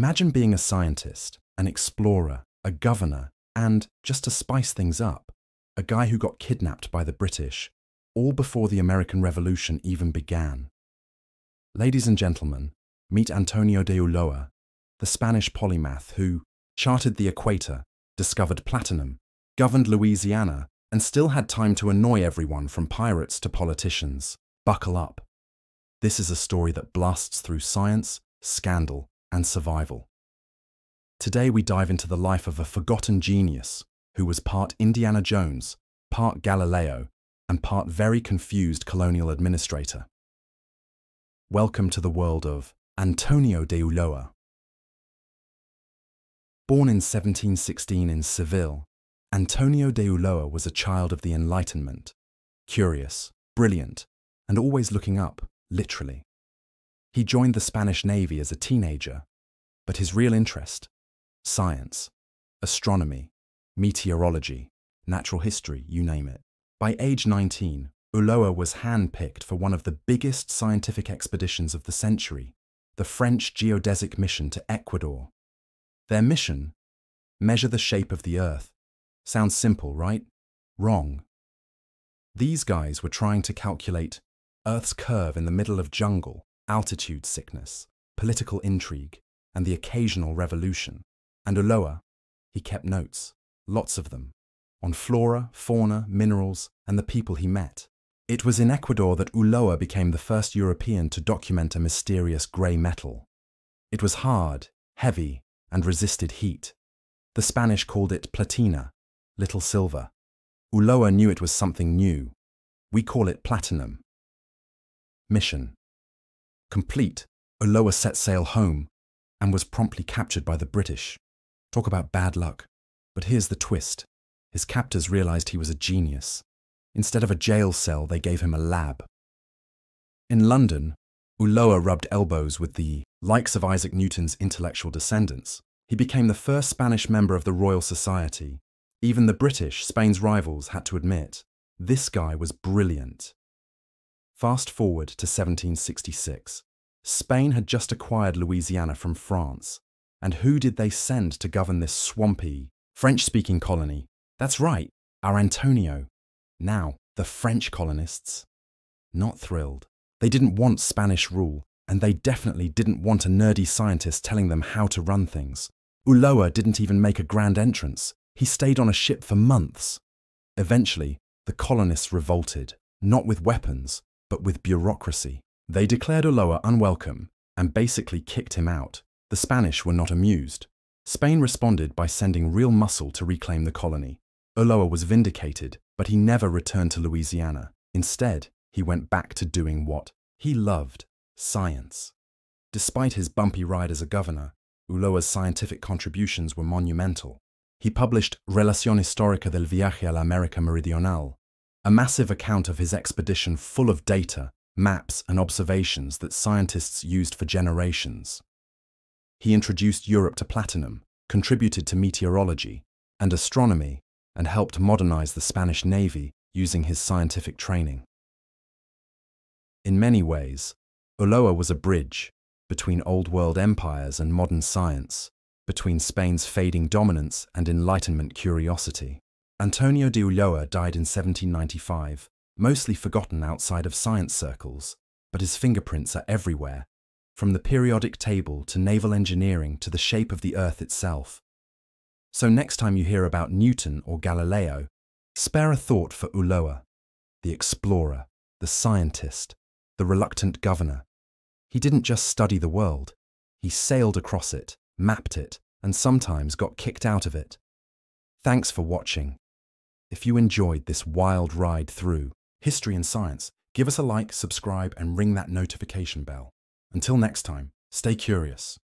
Imagine being a scientist, an explorer, a governor, and, just to spice things up, a guy who got kidnapped by the British, all before the American Revolution even began. Ladies and gentlemen, meet Antonio de Ulloa, the Spanish polymath who charted the equator, discovered platinum, governed Louisiana, and still had time to annoy everyone from pirates to politicians. Buckle up. This is a story that blasts through science, scandal, and survival. Today we dive into the life of a forgotten genius who was part Indiana Jones, part Galileo, and part very confused colonial administrator. Welcome to the world of Antonio de Ulloa. Born in 1716 in Seville, Antonio de Ulloa was a child of the Enlightenment, curious, brilliant, and always looking up, literally. He joined the Spanish Navy as a teenager, but his real interest, science, astronomy, meteorology, natural history, you name it. By age 19, Ulloa was handpicked for one of the biggest scientific expeditions of the century, the French geodesic mission to Ecuador. Their mission? Measure the shape of the Earth. Sounds simple, right? Wrong. These guys were trying to calculate Earth's curve in the middle of jungle, altitude sickness, political intrigue, and the occasional revolution. And Ulloa, he kept notes, lots of them, on flora, fauna, minerals, and the people he met. It was in Ecuador that Ulloa became the first European to document a mysterious grey metal. It was hard, heavy, and resisted heat. The Spanish called it platina, little silver. Ulloa knew it was something new. We call it platinum. Mission complete, Ulloa set sail home and was promptly captured by the British. Talk about bad luck. But here's the twist. His captors realized he was a genius. Instead of a jail cell, they gave him a lab. In London, Ulloa rubbed elbows with the likes of Isaac Newton's intellectual descendants. He became the first Spanish member of the Royal Society. Even the British, Spain's rivals, had to admit, this guy was brilliant. Fast forward to 1766. Spain had just acquired Louisiana from France. And who did they send to govern this swampy, French-speaking colony? That's right, our Antonio. Now, the French colonists, not thrilled. They didn't want Spanish rule, and they definitely didn't want a nerdy scientist telling them how to run things. Ulloa didn't even make a grand entrance. He stayed on a ship for months. Eventually, the colonists revolted, not with weapons, but with bureaucracy. They declared Ulloa unwelcome and basically kicked him out. The Spanish were not amused. Spain responded by sending real muscle to reclaim the colony. Ulloa was vindicated, but he never returned to Louisiana. Instead, he went back to doing what he loved, science. Despite his bumpy ride as a governor, Ulloa's scientific contributions were monumental. He published Relación Histórica del Viaje a la América Meridional, a massive account of his expedition full of data, maps, and observations that scientists used for generations. He introduced Europe to platinum, contributed to meteorology and astronomy, and helped modernize the Spanish Navy using his scientific training. In many ways, Ulloa was a bridge between old-world empires and modern science, between Spain's fading dominance and Enlightenment curiosity. Antonio de Ulloa died in 1795, mostly forgotten outside of science circles, but his fingerprints are everywhere, from the periodic table to naval engineering to the shape of the Earth itself. So next time you hear about Newton or Galileo, spare a thought for Ulloa, the explorer, the scientist, the reluctant governor. He didn't just study the world, he sailed across it, mapped it, and sometimes got kicked out of it. Thanks for watching. If you enjoyed this wild ride through history and science, give us a like, subscribe, and ring that notification bell. Until next time, stay curious.